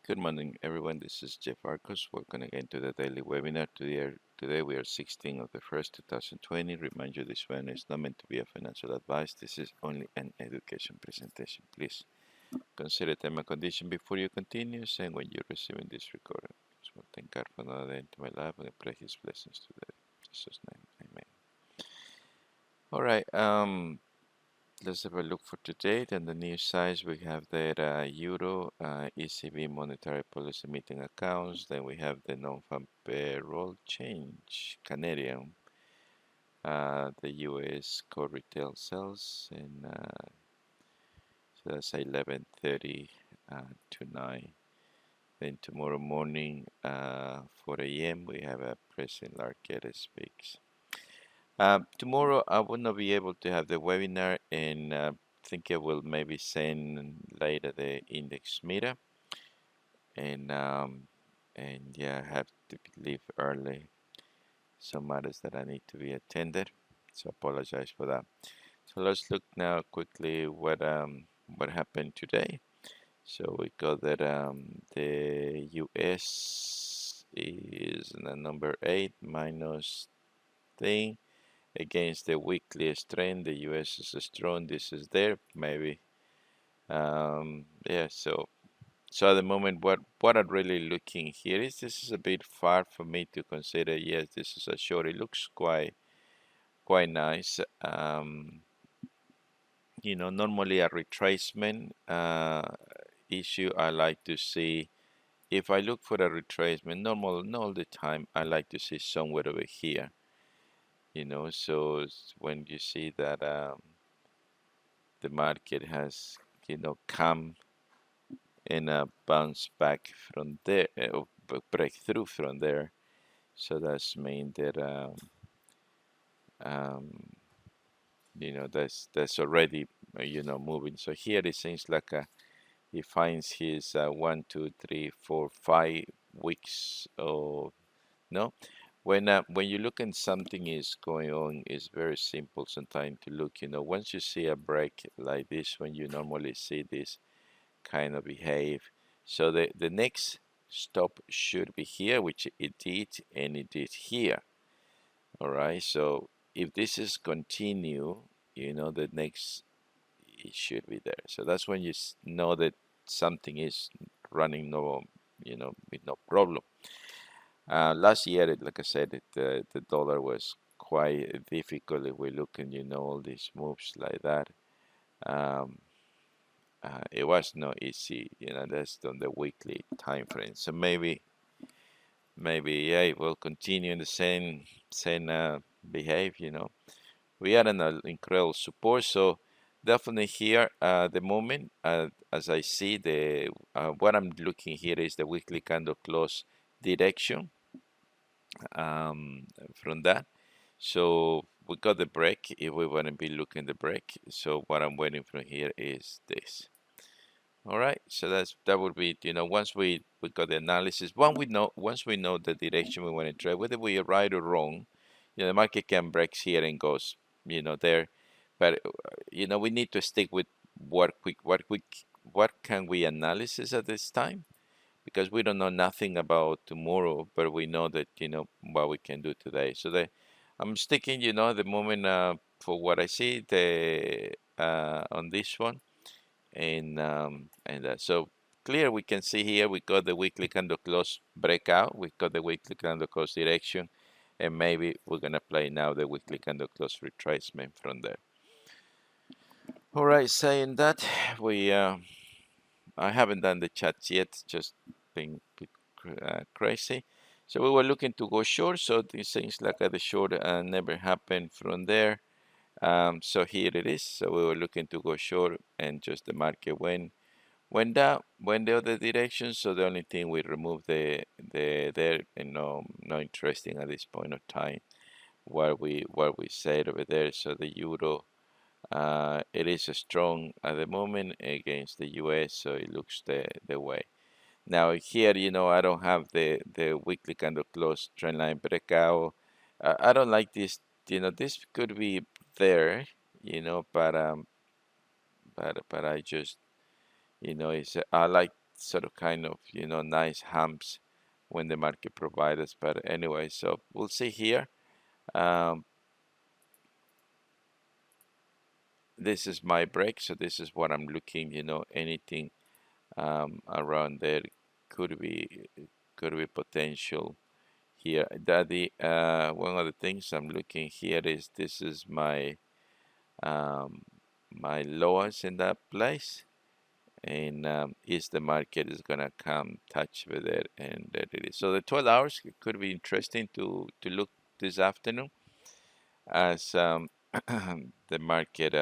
Good morning, everyone. This is Jeff Arcos. Welcome again to the daily webinar. Today we are 16 of the 1st, 2020. Remind you this webinar is not meant to be a financial advice. This is only an education presentation. Please consider term and condition before you continue and when you're receiving this recording. So thank God for another day into my life and I pray His blessings today. In Jesus' name, Amen. All right. Let's have a look for today. On the news side, we have the Euro ECB monetary policy meeting accounts. Then we have the non-farm payroll change, Canadian, the US core retail sales, and so that's 11:30 to 9. Then tomorrow morning, 4 a.m., we have a President Largetta speaks. Tomorrow I will not be able to have the webinar, and think I will maybe send later the index meter, and yeah, I have to leave early. Some matters that I need to be attended, so apologize for that. So let's look now quickly what happened today. So we got that the US is the number 8 minus thing against the weekly trend. The US is strong. This is there maybe. Yeah. So at the moment, what I'm really looking here is this is a bit far for me to consider. Yes, this is a short. It looks quite nice. Normally a retracement issue. I like to see if I look for a retracement. Not all the time. I like to see somewhere over here. So when you see that the market has come and bounce back from there, breakthrough from there, so that's mean that um, that's already moving. So here it seems like he finds his 1 2 3 4 5 weeks or no. When you look and something is going on, it's very simple sometimes to look. Once you see a break like this, when you normally see this kind of behave, so the next stop should be here, which it did, and it did here. All right. So if this is continue, the next it should be there. So that's when you know that something is running with no problem. Last year, like I said, the dollar was quite difficult. If we look and all these moves like that, um, it was not easy. That's on the weekly time frame. So maybe yeah, it will continue in the same behave. We are in an incredible support. So definitely here the moment, as I see what I'm looking here is the weekly candle close direction from that. So we got the break if we want to be looking the break. So what I'm waiting for here is this. All right, so that would be once we got the analysis, once we know the direction we want to trade, whether we are right or wrong, the market can break here and goes there, but we need to stick with what can we analysis at this time, because we don't know nothing about tomorrow, but we know that what we can do today. So I'm sticking at the moment for what I see the on this one, and so clear we can see here we got the weekly candle close breakout, we got the weekly candle close direction, and maybe we're gonna play now the weekly candle close retracement from there. All right, saying that, we I haven't done the chats yet, just being a bit crazy. So we were looking to go short, so these things like the short never happened from there. So here it is. So we were looking to go short, and just the market went down, went the other direction. So the only thing we removed the there, and no interesting at this point of time what we said over there. So the euro. It is strong at the moment against the US, so it looks the way. Now here, I don't have the weekly candle close trend line breakout. I don't like this. This could be there, but I just, it's I like sort of kind of, you know, nice humps when the market provides us. But anyway, so we'll see here. Um, this is my break, so this is what I'm looking, you know, anything around there could be potential here. That the one of the things I'm looking here is this is my my lowest in that place, and is the market is gonna come touch with it, and there it is. So the 12 hours could be interesting to look this afternoon as the market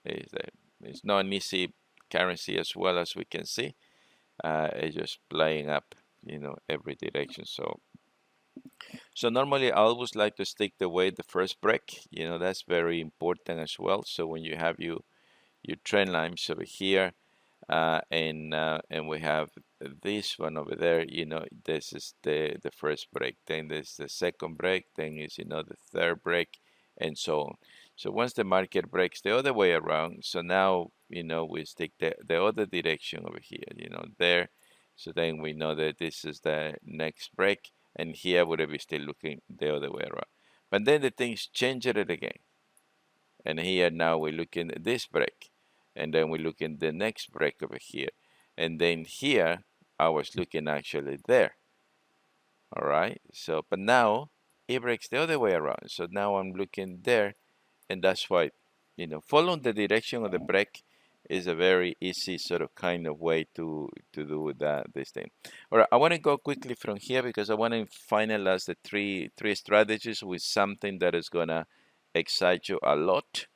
is not an easy currency as well as we can see. It's just playing up, you know, every direction. So normally I always like to stick the way the first break, you know, that's very important as well. So when you have your trend lines over here, and we have this one over there, you know, this is the first break, then there's the second break, then is, you know, the third break, and so on. So once the market breaks the other way around, so now, you know, we stick the other direction over here, you know, there. So then we know that this is the next break, and here would be still looking the other way around. But then the things change it again, and here now we're looking at this break, and then we look in the next break over here, and then here I was looking actually there. All right, so but now it breaks the other way around, so now I'm looking there, and that's why, you know, following the direction of the break is a very easy sort of kind of way to do that this thing. All right, I want to go quickly from here because I want to finalize the three strategies with something that is gonna excite you a lot.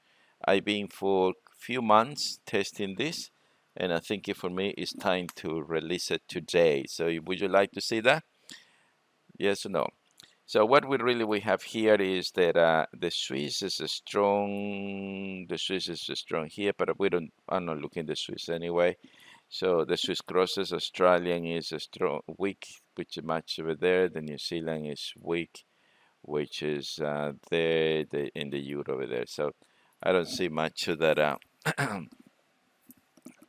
I've been for a few months testing this, and I think for me it's time to release it today. So would you like to see that? Yes or no? So what we have here is that the Swiss is a strong. The Swiss is strong here, but we don't. I'm not looking at the Swiss anyway. So the Swiss crosses. Australian is a strong, weak, which is much over there. The New Zealand is weak, which is there. In the euro over there. So I don't see much of that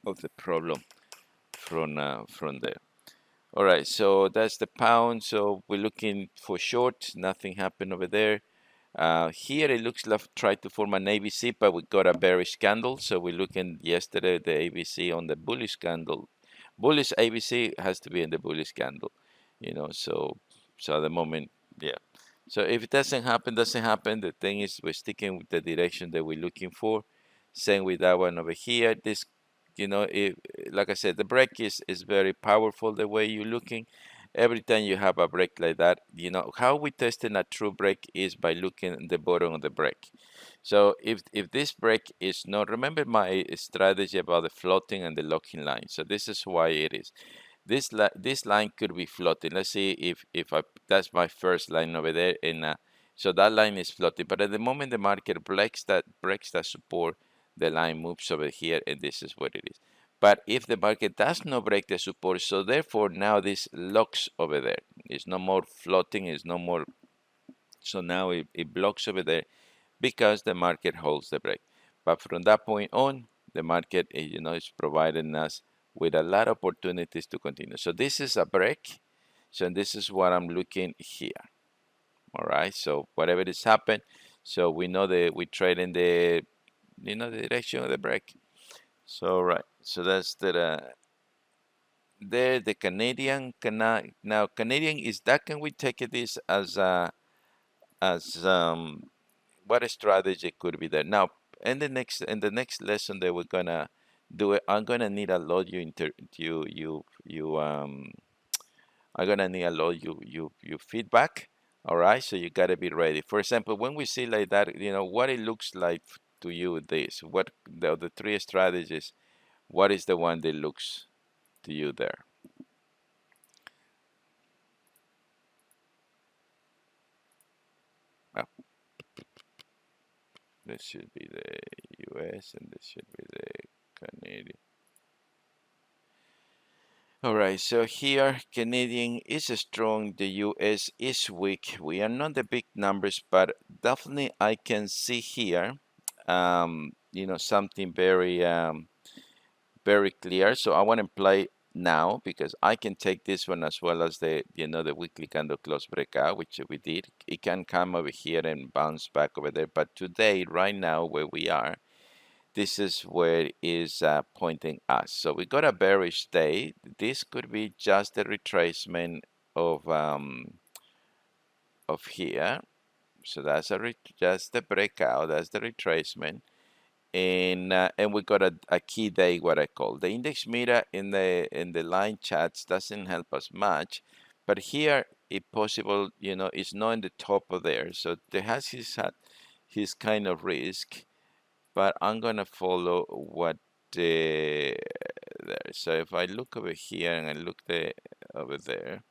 of the problem from there. All right, so that's the pound. So we're looking for short. Nothing happened over there. Here it looks like tried to form an ABC, but we got a bearish candle. So we're looking yesterday the ABC on the bullish candle. Bullish ABC has to be in the bullish candle, you know. So at the moment, yeah. So if it doesn't happen, doesn't happen. The thing is, we're sticking with the direction that we're looking for. Same with that one over here. This, you know, if like I said, the break is very powerful. The way you're looking, every time you have a break like that, you know how we testing a true break is by looking at the bottom of the break. So if this break is not, remember my strategy about the floating and the locking line. So this is why it is. This line could be floating. Let's see if I, that's my first line over there, and so that line is floating. But at the moment the market breaks that support, the line moves over here, and this is what it is. But if the market does not break the support, so therefore now this locks over there. It's no more floating. It's no more. So now it blocks over there because the market holds the break. But from that point on, the market, you know, is providing us with a lot of opportunities to continue. So this is a break. So this is what I'm looking here. All right. So whatever is happened, so we know that we trade in the, you know, the direction of the break. So right. So that's the Canadian. Now Canadian is that. Can we take this as as what strategy could be there? Now, in the next lesson that we're gonna do it, I'm gonna need a lot I'm gonna need a lot you feedback. All right, so you gotta be ready. For example, when we see like that, you know what it looks like to you. This what the three strategies. What is the one that looks to you there? Well, this should be the U.S. and this should be the Canadian. All right, so here Canadian is strong, the US is weak. We are not the big numbers, but definitely I can see here, you know, something very, very clear. So I want to play now because I can take this one as well as the the weekly candle close breakout, which we did. It can come over here and bounce back over there, but today, right now, where we are, this is where it is pointing us. So we got a bearish day. This could be just the retracement of here. So that's just the breakout. That's the retracement, and we got a key day, what I call the index meter in the line charts doesn't help us much, but here, if possible, it's not in the top of there, so there has his kind of risk, but I'm gonna follow what there. So if I look over here and I look over there,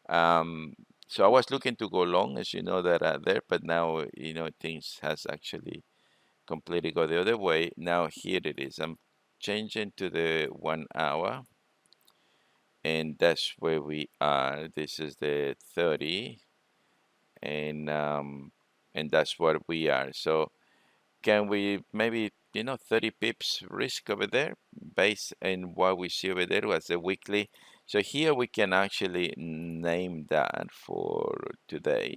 um, so I was looking to go long, as you know that there, but now things has actually completely go the other way. Now here it is. I'm changing to the 1 hour, and that's where we are. This is the 30, and that's what we are. So can we maybe 30 pips risk over there based on what we see over there was the weekly. So here we can actually name that for today.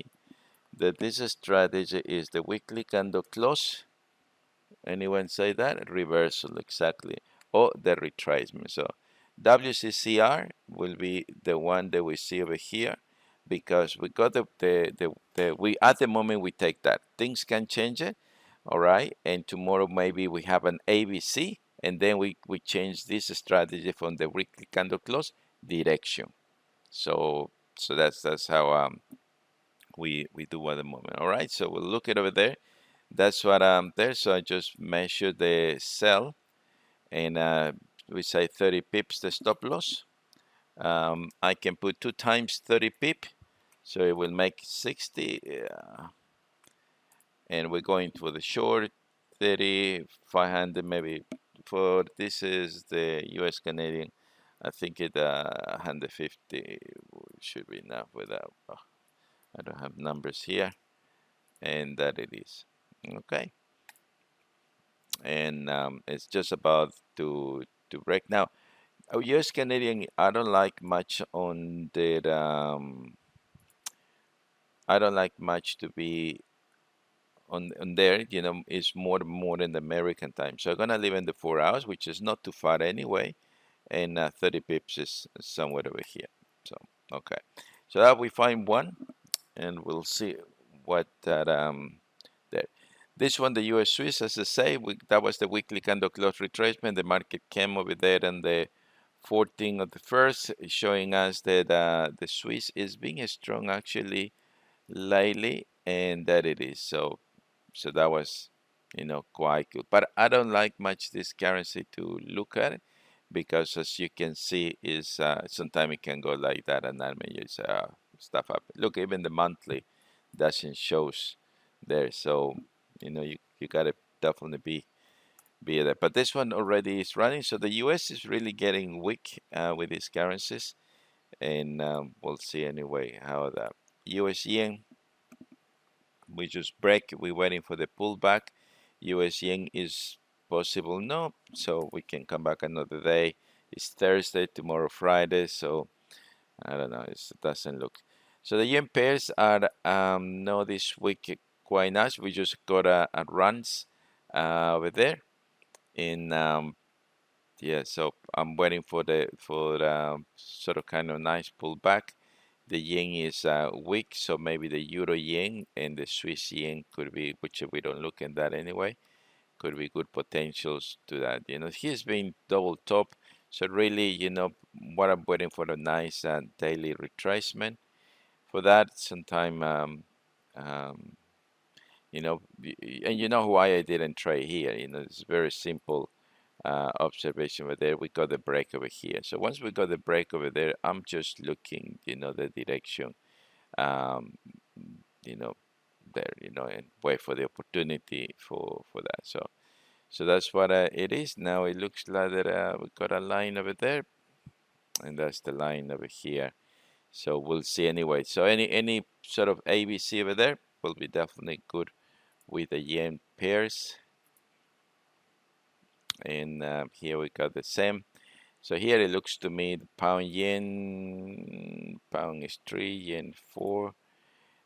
That this strategy is the weekly candle close. Anyone say that? Reversal, exactly. Or the retracement. So WCCR will be the one that we see over here because we got we at the moment we take that. Things can change it, all right? And tomorrow maybe we have an ABC and then we change this strategy from the weekly candle close direction. So that's how we do at the moment. All right, so we'll look it over there. That's what there. So I just measure the sell, and we say 30 pips the stop loss. I can put 2 times 30 pip, so it will make 60. And we're going for the short 30, 500 maybe. For this is the U.S. Canadian. I think it 150 should be enough without. I don't have numbers here, and that it is. Okay. And it's just about to break now. U.S. Canadian, I don't like much on the I don't like much to be on there. It's more than the American time. So I'm gonna leave in the 4 hours, which is not too far anyway, and 30 pips is somewhere over here. So okay, so that we find one, and we'll see what that there. This one, the US Swiss, as I say, that was the weekly candle close retracement. The market came over there on the 14th of the first, showing us that the Swiss is being strong actually lately, and that it is. So that was, quite good. But I don't like much this currency to look at it because, as you can see, is sometimes it can go like that, and that means stuff up. Look, even the monthly doesn't shows there. So you gotta definitely be there. But this one already is running. So the U.S. is really getting weak with these currencies, and we'll see anyway how the U.S. yen. We just break. We're waiting for the pullback. U.S. yen is possible no, so we can come back another day. It's Thursday, tomorrow Friday, so I don't know. It doesn't look. So the yen pairs are no this week quite nice. We just got a runs over there in yeah. So I'm waiting for the sort of kind of nice pullback. The yen is weak, so maybe the euro yen and the Swiss yen could be, which we don't look at that anyway, could be good potentials to that. He's been double top, so really, what I'm waiting for a nice daily retracement. For that, sometime, um, and why I didn't trade here. It's very simple observation over there. We got the break over here. So once we got the break over there, I'm just looking, the direction um, you know, there, and wait for the opportunity for that. So that's what it is. Now it looks like that we got a line over there, and that's the line over here. So we'll see anyway. So any sort of ABC over there will be definitely good with the yen pairs. And here we got the same. So here it looks to me the pound yen, pound is 3, yen 4.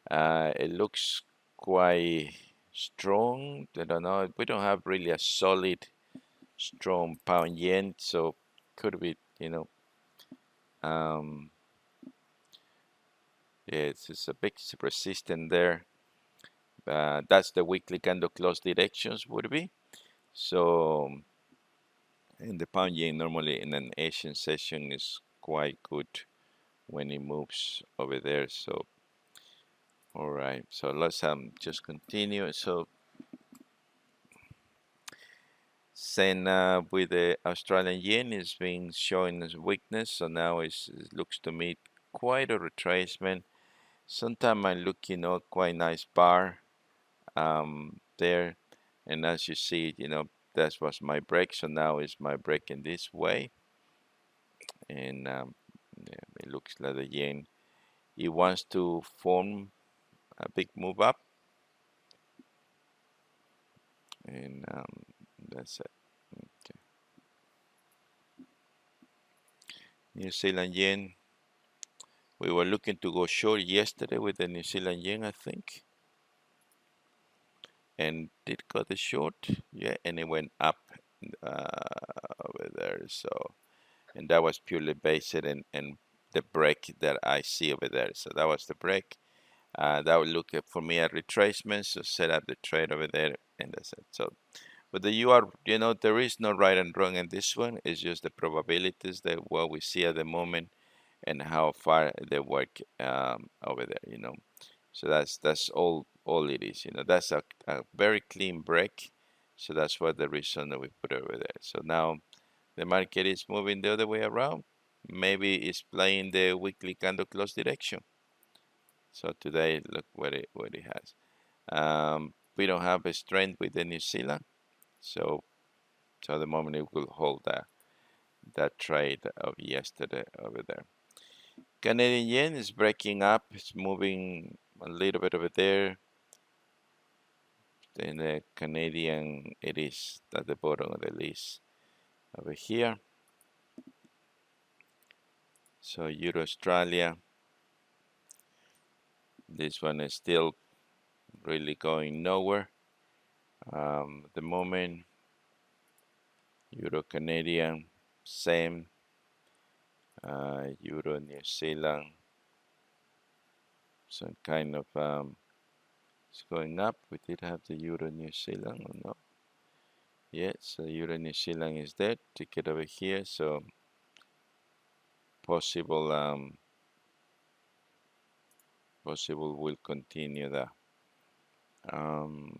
It looks quite strong. I don't know. We don't have really a solid, strong pound yen, so could be, um, yeah, it's a big resistance there. That's the weekly candle close directions would be. So, and the pound yen normally in an Asian session is quite good when it moves over there. So, all right. So let's just continue. So, same with the Australian yen is being showing as weakness. So now it looks to me quite a retracement. Sometimes I look, quite nice bar there, and as you see, that was my break. So now is my break in this way, and yeah, it looks like the yen. It wants to form a big move up, and that's it. Okay. New Zealand yen. We were looking to go short yesterday with the New Zealand yen, I think, and did go the short, yeah, and it went up over there. So, and that was purely based in the break that I see over there. So that was the break. That would look at, for me, at retracement. So set up the trade over there, and that's it. So, but there is no right and wrong in this one. It's just the probabilities that what we see at the moment and how far they work over there. So that's all it is. That's a very clean break. So that's what the reason that we put over there. So now the market is moving the other way around. Maybe it's playing the weekly candle close direction. So today, look what it has. We don't have a strength with the New Zealand. So at the moment it will hold that trade of yesterday over there. Canadian yen is breaking up. It's moving a little bit over there. Then the Canadian, it is at the bottom of the list over here. So Euro Australia, this one is still really going nowhere. At the moment, Euro Canadian, same. Euro New Zealand, some kind of it's going up. We did have the Euro New Zealand or no? Yeah, so Euro New Zealand is there. Ticket over here, so possible will continue that. Um,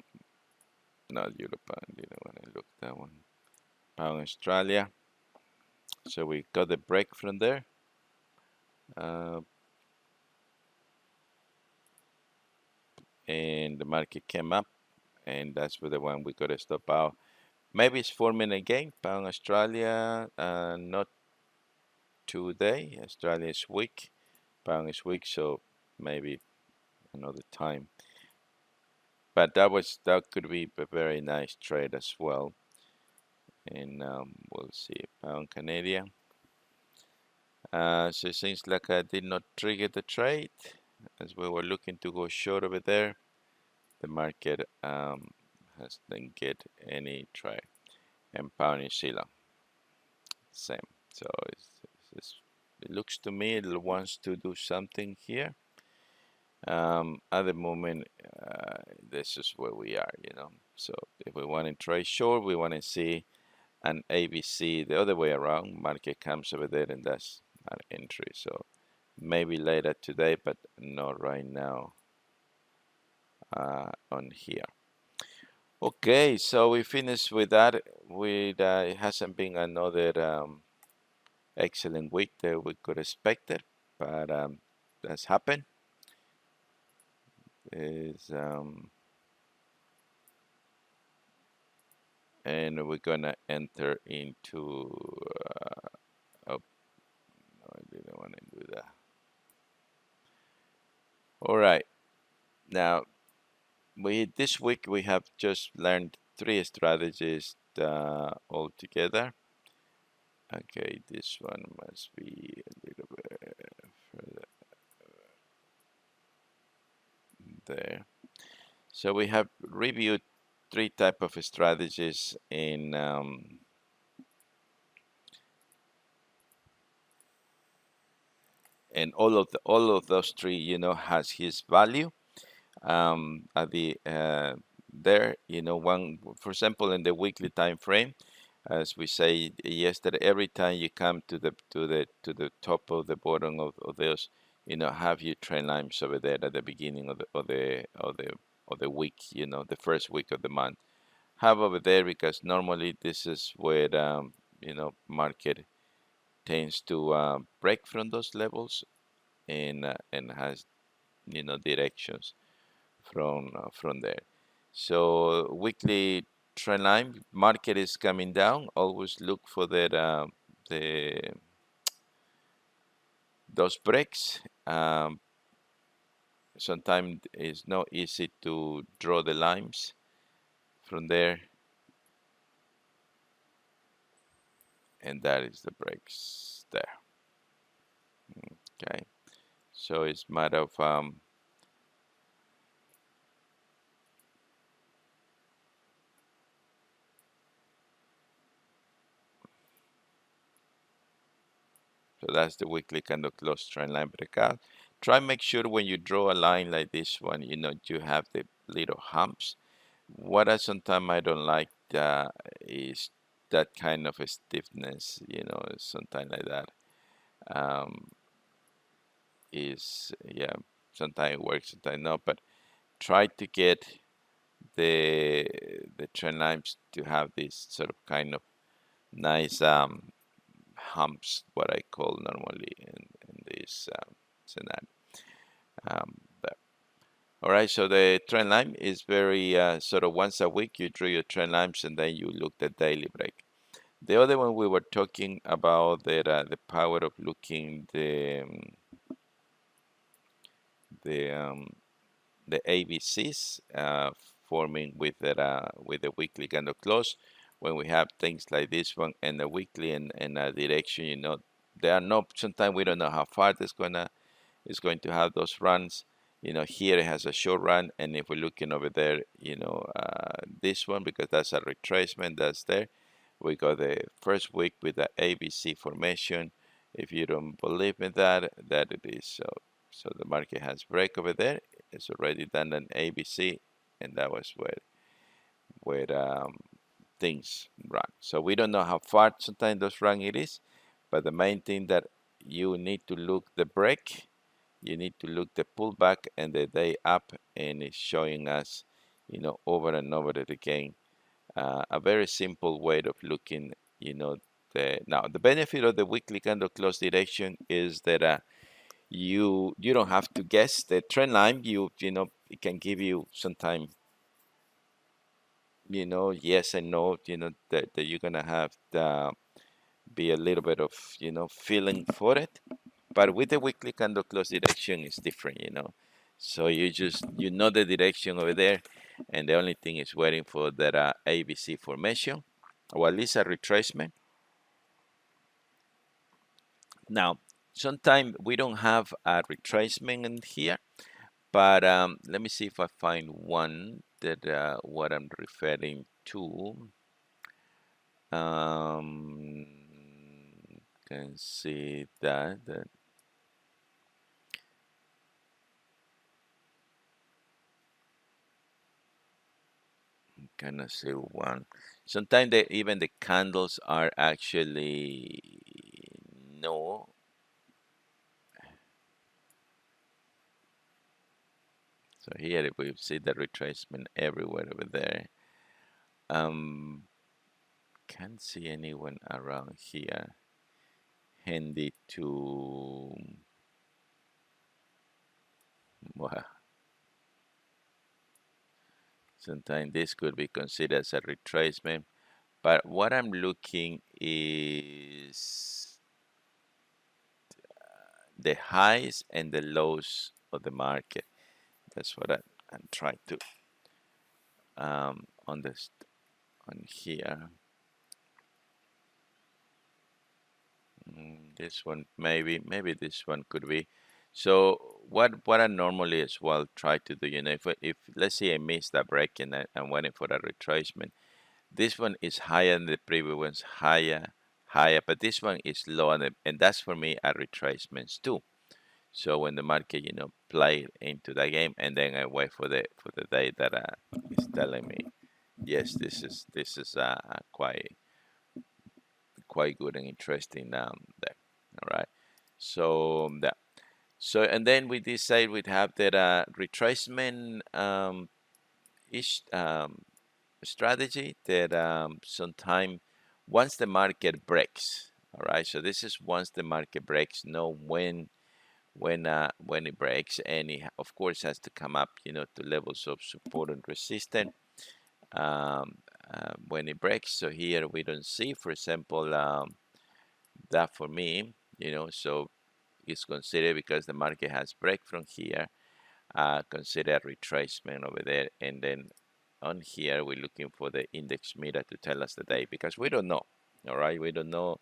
Not Euro pound. Didn't want to look that one. Pound Australia. So we got the break from there. Uh, and the market came up, and that's where the one we got to stop out. Maybe it's forming again. Pound Australia, not today. Australia is weak. Pound is weak, so maybe another time. But that could be a very nice trade as well. And we'll see. Pound Canadian. So it seems like I did not trigger the trade as we were looking to go short over there. The market has didn't get any trade. And pound New Zealand, same. So it looks to me it wants to do something here. At the moment, this is where we are. So if we want to trade short, we want to see an ABC the other way around. Market comes over there and that's an entry. So maybe later today, but not right now on here. Okay, so we finished with that. It hasn't been another excellent week that we could expect it, but that's happened. Is And we're gonna enter into. Oh, no, I didn't want to do that. All right, now this week we have just learned 3 strategies altogether. Okay, this one must be a little bit further there. So we have reviewed three type of strategies in and all of those three, has his value. At the there, one, for example, in the weekly time frame, as we say yesterday, every time you come to the top of the bottom of those, have your trend lines over there at the beginning of the week, the first week of the month. Have over there because normally this is where market tends to break from those levels and has directions from there. So weekly trend line, market is coming down. Always look for the those breaks. Sometimes it's not easy to draw the lines from there, and that is the breaks there. Okay, so it's matter of so that's the weekly candle close trend line breakout. Try make sure when you draw a line like this one, you have the little humps. What I sometimes I don't like is that kind of a stiffness, sometimes like that. Um, is yeah, sometimes it works, sometimes not. But try to get the the trend lines to have this sort of kind of nice humps, what I call normally in this scenario. But all right, so the trend line is very sort of once a week you draw your trend lines and then you look the daily break. The other one we were talking about the power of looking the um, the ABCs forming with the weekly candle close. When we have things like this one and the weekly and a direction, they are not. Sometimes we don't know how far this gonna is going to have those runs. Here it has a short run, and if we're looking over there, this one because that's a retracement that's there. We got the first week with the ABC formation. If you don't believe in that it is so. So the market has break over there. It's already done an ABC, and that was where things run. So we don't know how far sometimes those run it is, but the main thing that you need to look the break, you need to look the pullback and the day up, and it's showing us, over and over it again. A very simple way of looking, now the benefit of the weekly candle close direction is that you don't have to guess the trend line. It can give you some time, yes and no, that you're gonna have to be a little bit of feeling for it. But with the weekly candle close direction is different, so you know the direction over there, and the only thing is waiting for that ABC formation or at least a retracement. Now sometimes we don't have a retracement in here, but let me see if I find one that what I'm referring to. Um, can see that kind of see one. Sometimes even the candles are actually no. So here if we see the retracement everywhere over there. Um, can't see anyone around here handy to. Well, sometimes this could be considered as a retracement, but what I'm looking is the highs and the lows of the market. That's what I'm trying to on this on here. This one, maybe this one could be. So what I normally as well try to do, if let's say I missed that break and I'm waiting for a retracement, this one is higher than the previous one's higher, but this one is lower, and that's for me a retracements too. So when the market, play into the game, and then I wait for the day that is telling me, yes, this is quite good and interesting there. All right. So that and then we decide we'd have that retracement ish strategy that sometime once the market breaks. All right. So this is once the market breaks, know when it breaks, and it of course has to come up, to levels of support and resistance when it breaks. So here we don't see, for example, that for me, so it's considered because the market has break from here, consider a retracement over there, and then on here we're looking for the index meter to tell us the day because we don't know. All right, we don't know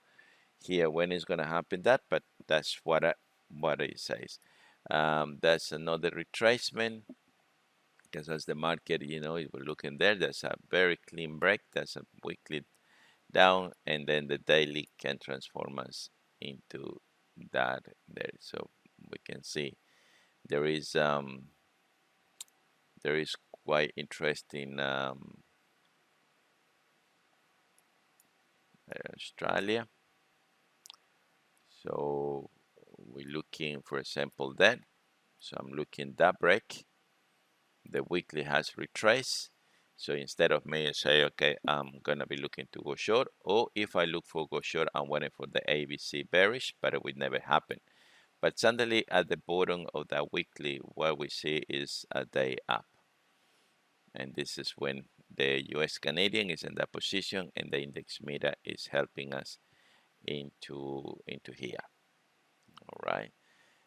here when it's going to happen but that's what it says. That's another retracement because as the market, if we're looking there, there's a very clean break. That's a weekly down, and then the daily can transform us into that there. So we can see there is um, there is quite interesting Australia. So we're looking, for example, that. So I'm looking that break. The weekly has retraced. So instead of me say, okay, I'm gonna be looking to go short, or if I look for go short, I'm waiting for the ABC bearish, but it would never happen. But suddenly at the bottom of that weekly, what we see is a day up. And this is when the US Canadian is in that position and the index meter is helping us into here. All right.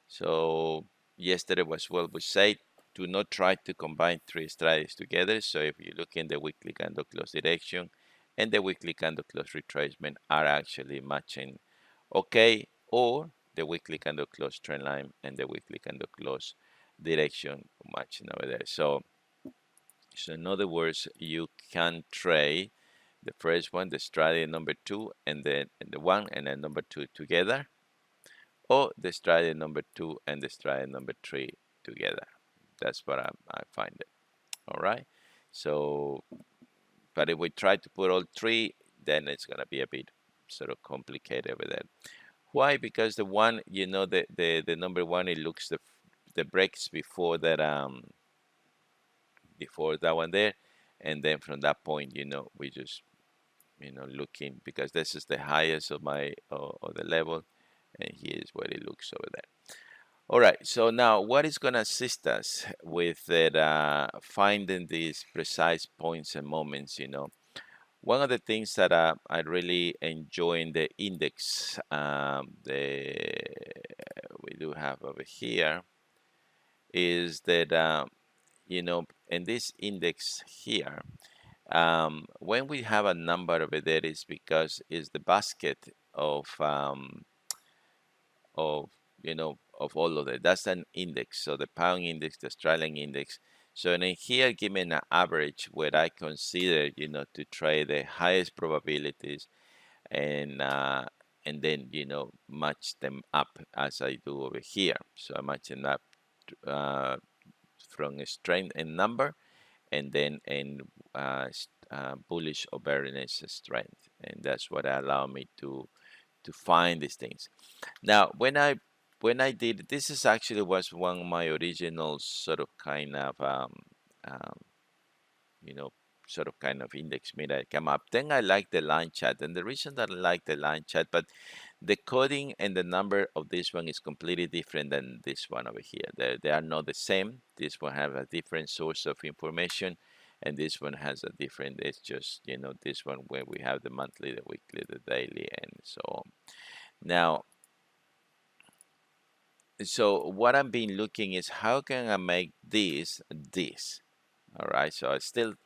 So yesterday was well we said do not try to combine three strategies together. So if you look in the weekly candle close direction and the weekly candle close retracement are actually matching okay, or the weekly candle close trend line and the weekly candle close direction matching over there. So in other words, you can trade the first one, the strategy number two, and the one and then number two together, or the strategy number two and the strategy number three together. That's what I find it. All right. So, but if we try to put all three, then it's gonna be a bit sort of complicated with that. Why? Because the one, the number one, it looks the breaks before that one there, and then from that point, we just looking because this is the highest of my of the level, and here is what it looks over there. All right, so now what is going to assist us with that, finding these precise points and moments, one of the things that I really enjoy in the index, we do have over here, is that, in this index here, when we have a number over there, is because it's the basket of of all of that. That's an index. So the pound index, the Australian index. So in here, given an average where I consider, to trade the highest probabilities and then match them up as I do over here. So I match them up uh, from a strength and number, and then in bullish or bearish strength, and that's what allow me to find these things. Now, when I did this, is actually was one of my original sort of kind of um, you know sort of kind of index made I come up. Then I like the line chart, and the reason that I like the line chart, but the coding and the number of this one is completely different than this one over here. They are not the same. This one have a different source of information, and this one has a different. It's just this one where we have the monthly, the weekly, the daily, and so on. Now, so what I've been looking is how can I make this. All right, so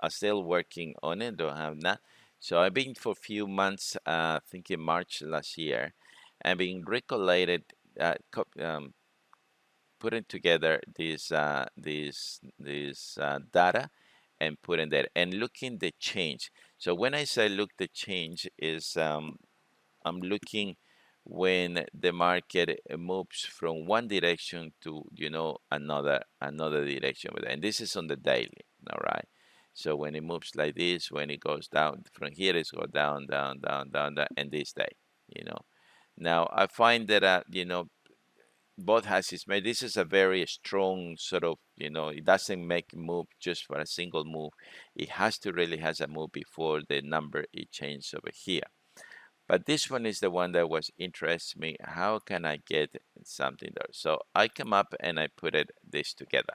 I still working on it, don't have that. So I've been for a few months, I think in March last year, and being recollated, putting together this data and putting that and looking the change. So when I say look the change is I'm looking when the market moves from one direction to another direction, and this is on the daily, all right. So when it moves like this, when it goes down from here, it's go down, down, down, down, down, and this day, you know. Now I find that both has its made. This is a very strong sort of, it doesn't make a move just for a single move. It has to really has a move before the number it changes over here. But this one is the one that was interests me. How can I get something there? So I come up and I put this together.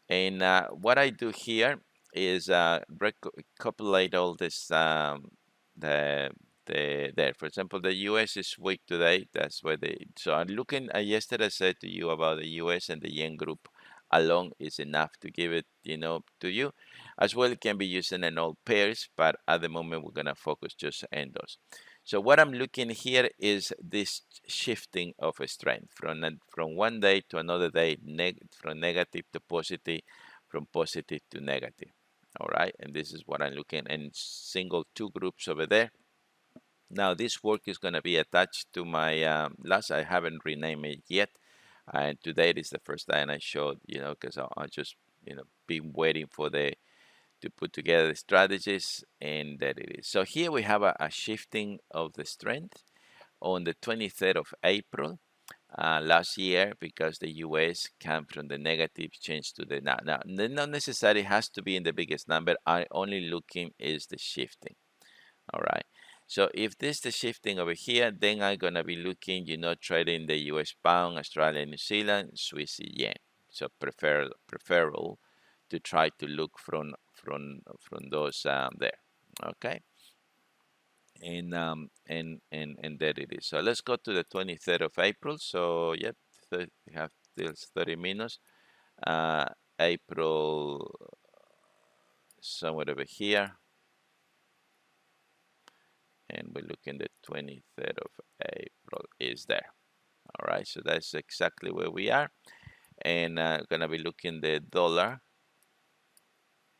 And what I do here is recopulate all this there. For example, the U.S. is weak today. That's where So I'm looking. Yesterday I said to you about the U.S. and the yen group alone is enough to give it, to you. As well, it can be used in all pairs, but at the moment we're gonna focus just on those. So what I'm looking here is this shifting of a strength from one day to another day, from negative to positive, from positive to negative. All right, and this is what I'm looking and single two groups over there. Now this work is going to be attached to my last. I haven't renamed it yet, and today is the first time I showed. Because I just been waiting for to put together the strategies, and that it is. So here we have a shifting of the strength on the 23rd of April last year, because the US came from the negative change to the now not necessarily has to be in the biggest number. I only looking is the shifting. All right. So if this is the shifting over here, then I'm gonna be looking, trading the US pound, Australia, New Zealand, Swiss yen. So preferable to try to look from those there. Okay. And there it is. So let's go to the 23rd of April. So yep, we have still 30 minutes. April somewhere over here, and we're looking the 23rd of April is there. All right, so that's exactly where we are, and gonna be looking the dollar,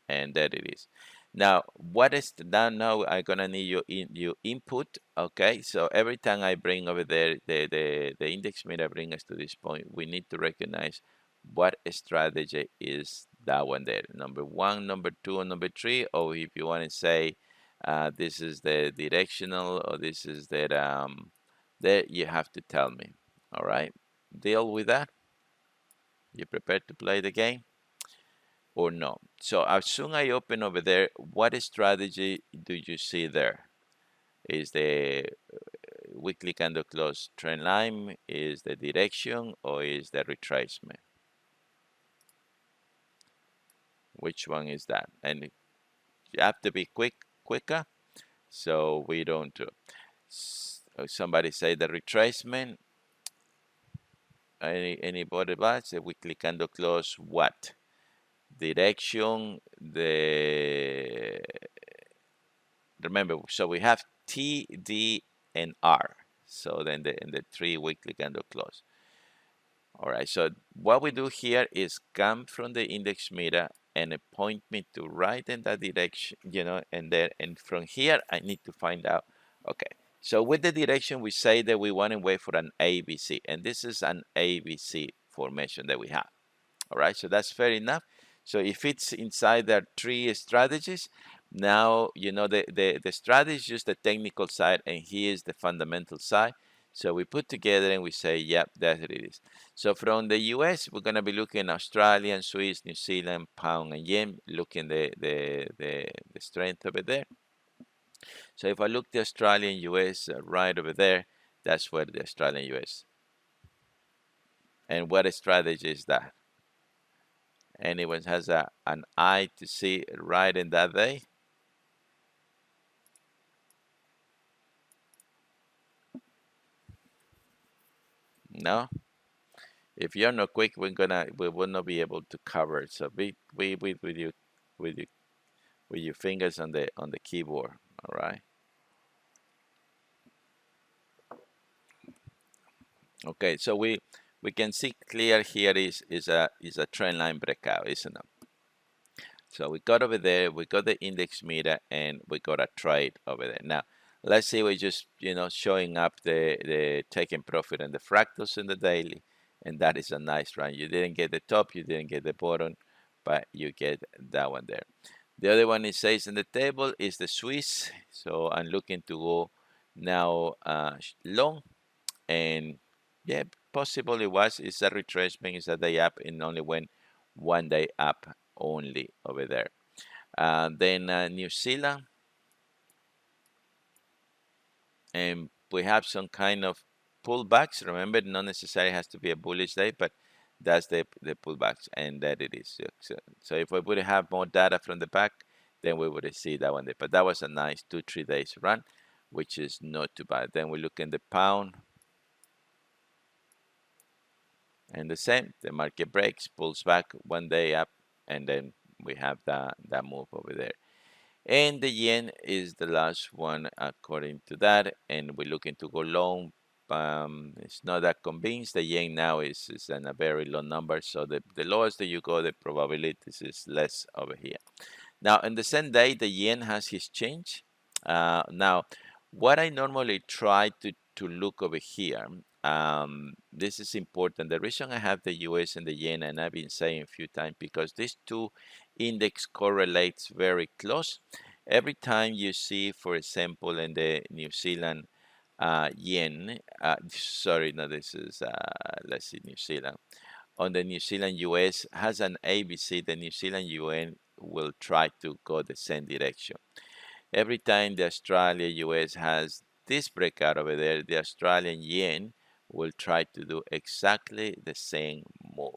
and there it is. Now, what is now I'm gonna need your input. Okay, so every time I bring over there the index meter bring us to this point, we need to recognize what strategy is that one there. Number one, number two, or number three, or if you want to say this is the directional, or this is that there, you have to tell me. All right, deal with that. You prepared to play the game or no? So as soon I open over there, what strategy do you see there? Is the weekly candle close trend line, is the direction, or is the retracement? Which one is that? And you have to be quicker, so we don't do. Somebody say the retracement. Anybody but the weekly candle close what? Direction, the remember, so we have T, D, and R. So then the 3 weekly candle close. All right, so what we do here is come from the index meter and point me to right in that direction, and from here I need to find out, okay. So with the direction, we say that we want to wait for an ABC, and this is an ABC formation that we have. All right, so that's fair enough. So if it's inside there 3 strategies, now the strategy is just the technical side, and here is the fundamental side. So we put together and we say, yep, that's what it is. So from the US, we're going to be looking Australian, Swiss, New Zealand, pound, and yen, looking the strength over there. So if I look the Australian US right over there, that's where the Australian US. And what strategy is that? Anyone has an eye to see right in that day? No? If you're not quick, we will not be able to cover it. So be with you with you with your fingers on the keyboard. All right. Okay, so we can see clear here is a trend line breakout, isn't it? So we got over there, we got the index meter, and we got a trade over there. Now, let's say we're just, showing up the taking profit and the fractals in the daily, and that is a nice run. You didn't get the top, you didn't get the bottom, but you get that one there. The other one it says in the table is the Swiss. So I'm looking to go now long, and yeah, possible it was. It's a retracement, it's a day up, and only went one day up only over there. Then New Zealand, and we have some kind of pullbacks. Remember, not necessarily has to be a bullish day, but that's the pullbacks, and that it is. So if we would have more data from the back, then we would see that one there. But that was a nice 2-3 days run, which is not too bad. Then we look in the pound, and the same. The market breaks, pulls back one day up, and then we have that move over there. And the yen is the last one according to that. And we're looking to go long. It's not that convinced. The yen now is in a very low number. So the lowest that you go, the probabilities is less over here. Now, in the same day, the yen has his change. Now, what I normally try to look over here, this is important. The reason I have the US and the yen, and I've been saying a few times, because these two index correlates very close. Every time you see, for example, in the New Zealand yen, sorry, no, this is, let's see, New Zealand. On the New Zealand US has an ABC, the New Zealand UN will try to go the same direction. Every time the Australia US has this breakout over there, the Australian yen will try to do exactly the same move.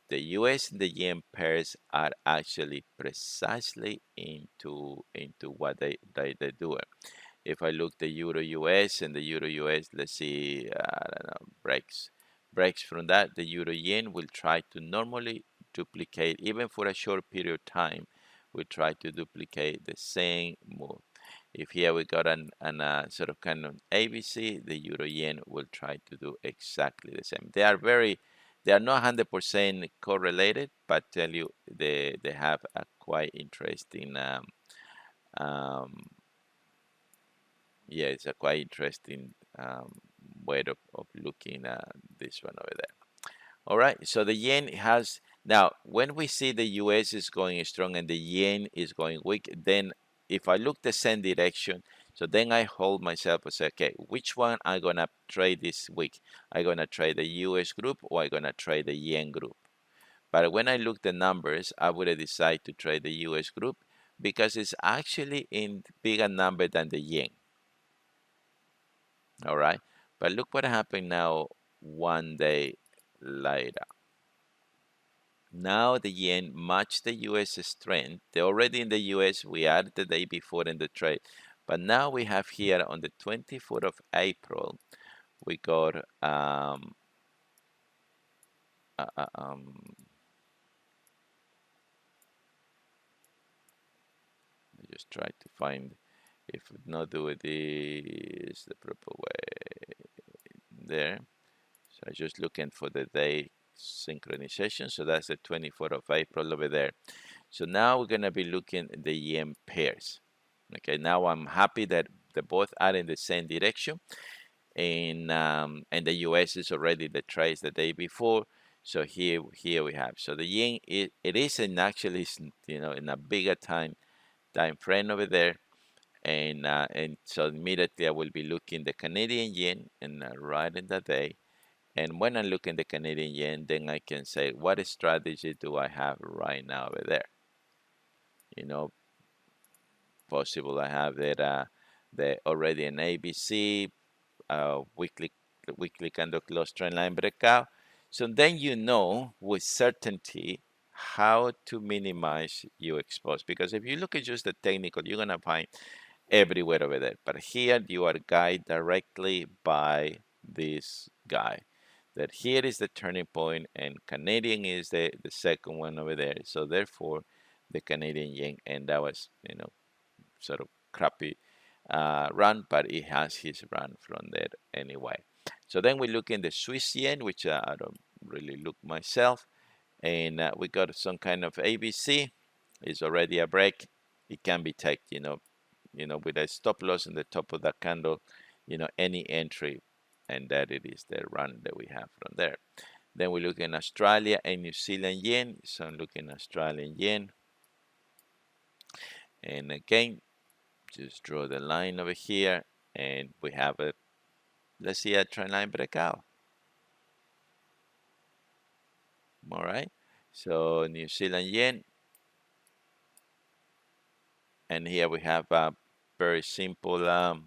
The US and the yen pairs are actually precisely into what they do. If I look the Euro US and the Euro US, let's see, I don't know, breaks from that, the Euro Yen will try to normally duplicate, even for a short period of time, we try to duplicate the same move. If here we got an sort of kind of ABC, the Euro Yen will try to do exactly the same. They are not 100% correlated, but tell you they have a quite interesting um, yeah, it's a quite interesting way of looking at this one over there. All right, so the yen has now when we see the US is going strong and the yen is going weak, then if I look the same direction, so then I hold myself and say, okay, which one I gonna trade this week? I gonna trade the US group or I gonna trade the yen group? But when I look the numbers, I would decide to trade the US group because it's actually in bigger number than the yen. All right, but look what happened now one day later. Now the yen matched the US strength. They're already in the US. We are the day before in the trade. But now we have here on the 24th of April, we got uh, uh, um I just try to find if we not do it is the proper way there. So I'm just looking for the day synchronization. So that's the 24th of April over there. So now we're going to be looking at the yen pairs. Okay, now I'm happy that they both are in the same direction. And the US is already the trades the day before. So here we have. So the yen it is in actually in a bigger time frame over there. And so immediately I will be looking the Canadian yen and right in the day. And when I look in the Canadian yen, then I can say, what strategy do I have right now over there? You know, possible I have that the already an ABC weekly candle close trend line breakout. So then you know with certainty how to minimize your exposure. Because if you look at just the technical, you're gonna find everywhere over there. But here you are guided directly by this guy. That here is the turning point, and Canadian is the second one over there. So therefore, the Canadian yen, and that was sort of crappy run, but it has his run from there anyway. So then we look in the Swiss yen, which I don't really look myself, and we got some kind of ABC. It's already a break. It can be taken, with a stop loss in the top of that candle, any entry, and that it is the run that we have from there. Then we look in Australia and New Zealand yen. So I'm looking Australian yen, and again, just draw the line over here, and we have a, let's see, a trend line breakout. All right. So New Zealand yen, and here we have a very simple oh,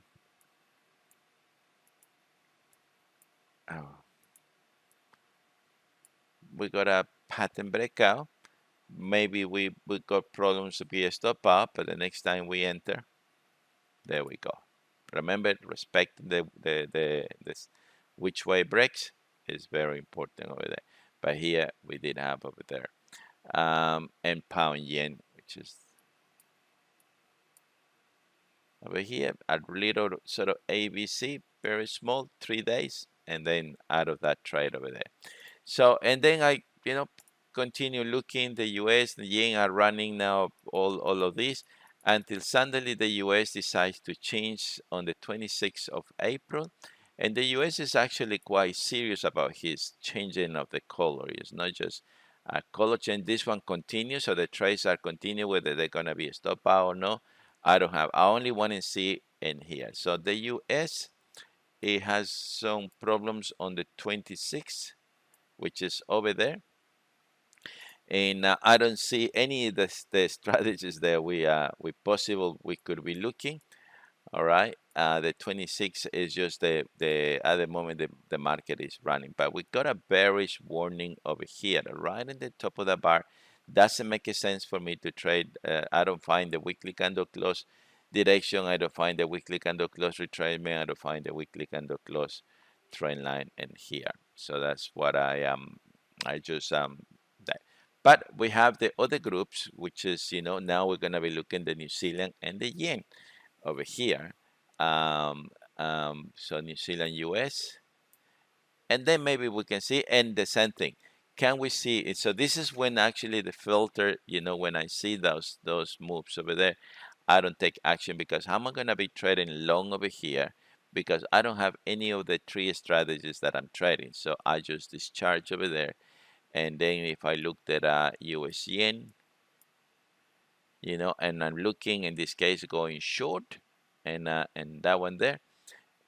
we got a pattern breakout. Maybe we got problems to be a stop up, but the next time we enter, there we go. Remember, respect this which way breaks is very important over there. But here we did have over there, and pound yen, which is over here, a little sort of ABC, very small, 3 days, and then out of that trade over there. So, and then I, continue looking. The US, the yen are running now all of this until suddenly the US decides to change on the 26th of April. And the US is actually quite serious about his changing of the color. It's not just a color change. This one continues, so the trades are continue whether they're going to be a stop out or no. I don't have. I only want to see in here. So the US, it has some problems on the 26th, which is over there, and I don't see any of the strategies that we possible we could be looking. All right, the 26 is just the at the moment the market is running, but we got a bearish warning over here, right in the top of the bar. Doesn't make a sense for me to trade. I don't find the weekly candle close direction. I don't find the weekly candle close retracement. I don't find the weekly candle close trend line in here. So that's what I just that. But we have the other groups, which is now we're gonna be looking the New Zealand and the yen over here. So New Zealand, US, and then maybe we can see, and the same thing. Can we see it? So this is when actually the filter, when I see those moves over there, I don't take action because how am I gonna be trading long over here? Because I don't have any of the three strategies that I'm trading. So I just discharge over there. And then if I looked at US yen, and I'm looking in this case going short, and that one there,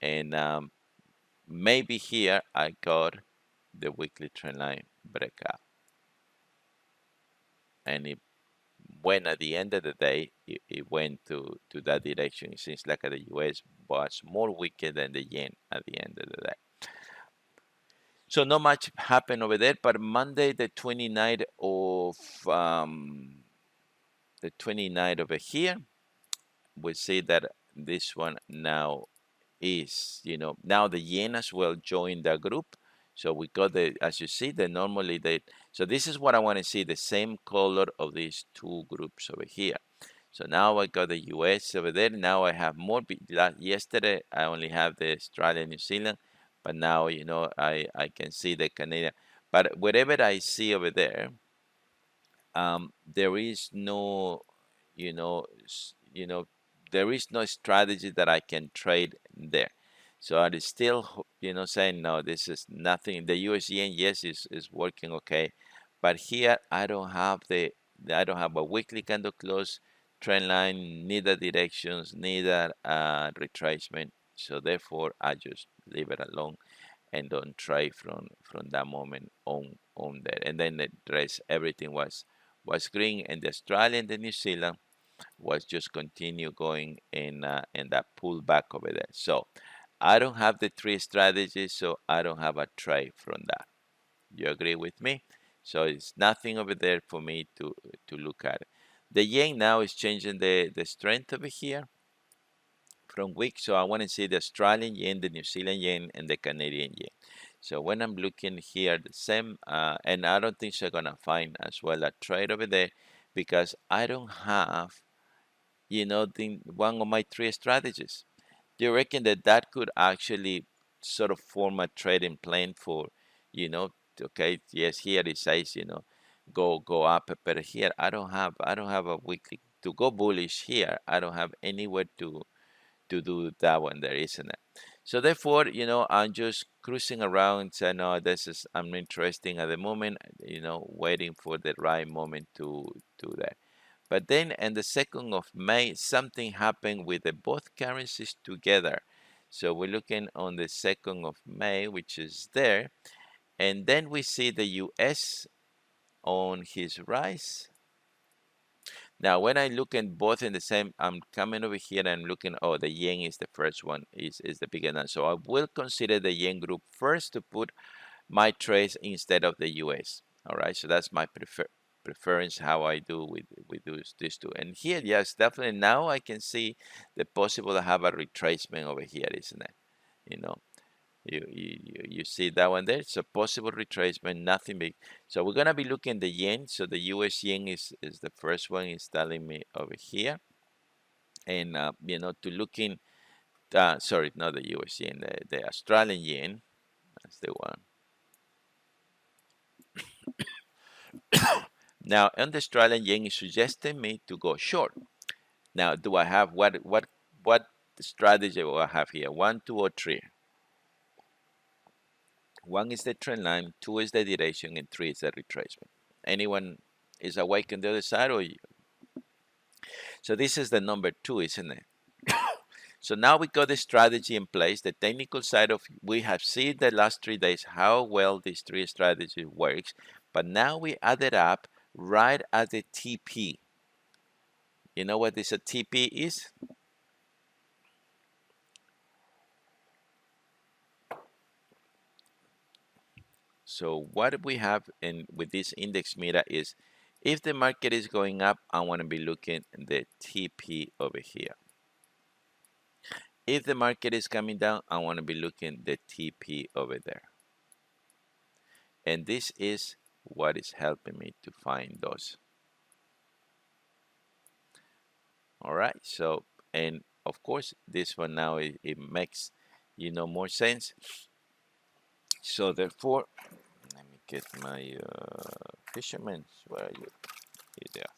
and maybe here I got the weekly trend line breakout, and it went at the end of the day, it went to that direction. It seems like the US was more weaker than the yen at the end of the day. So not much happened over there, but Monday the 29th of the 29th over here, we see that this one now is, now the yen as well joined the group. So we got as you see, normally so this is what I want to see, the same color of these two groups over here. So now I got the US over there. Now I have more. Yesterday I only have the Australia, New Zealand, but now, I can see the Canadian. But whatever I see over there, there is no, you know, there is no strategy that I can trade there. So I is still, saying no. This is nothing. The US yen, yes, is working okay, but here I don't have I don't have a weekly candle close trend line, neither directions, neither retracement. So therefore, I just leave it alone and don't trade from that moment on there. And then the rest, everything was green, and the Australian, the New Zealand was just continue going in that pullback over there. So I don't have the three strategies, so I don't have a trade from that. You agree with me? So it's nothing over there for me to look at. The yen now is changing the strength over here from week. So I want to see the Australian yen, the New Zealand yen, and the Canadian yen. So when I'm looking here, the same, and I don't think you're gonna find as well a trade over there because I don't have, one of my three strategies. Do you reckon that could actually sort of form a trading plan for, okay, yes, here it says, go up, but here I don't have a weekly to go bullish here. I don't have anywhere to do that one there, isn't it? So therefore, I'm just cruising around saying, no, I'm interesting at the moment, waiting for the right moment to do that. But then on the 2nd of May, something happened with the both currencies together. So we're looking on the 2nd of May, which is there. And then we see the US on his rise. Now, when I look at both in the same, I'm coming over here and I'm looking, oh, the yen is the first one, is the bigger one. So I will consider the yen group first to put my trades instead of the US. All right, so that's my preference, how I do with these two. And here, yes, definitely now I can see the possible to have a retracement over here, isn't it? You know, you see that one there. It's a possible retracement, nothing big. So we're gonna be looking at the yen. So the US yen is the first one, is telling me over here. And to looking, sorry, not the US yen, the Australian yen. That's the one. Now, on the Australian yen is suggesting me to go short. Now, do I have what strategy do I have here? One, two, or three? One is the trend line, two is the duration, and three is the retracement. Anyone is awake on the other side, or so this is the number two, isn't it? So now we got the strategy in place. The technical side of we have seen the last 3 days how well these three strategies works, but now we added up right at the TP. You know what this a TP is? So what we have in with this index meter is, if the market is going up, I want to be looking at the TP over here. If the market is coming down, I want to be looking at the TP over there. And this is what is helping me to find those. All right, so, and of course, this one now, it makes, more sense. So therefore, let me get my fishermen. Where are you? Here they are.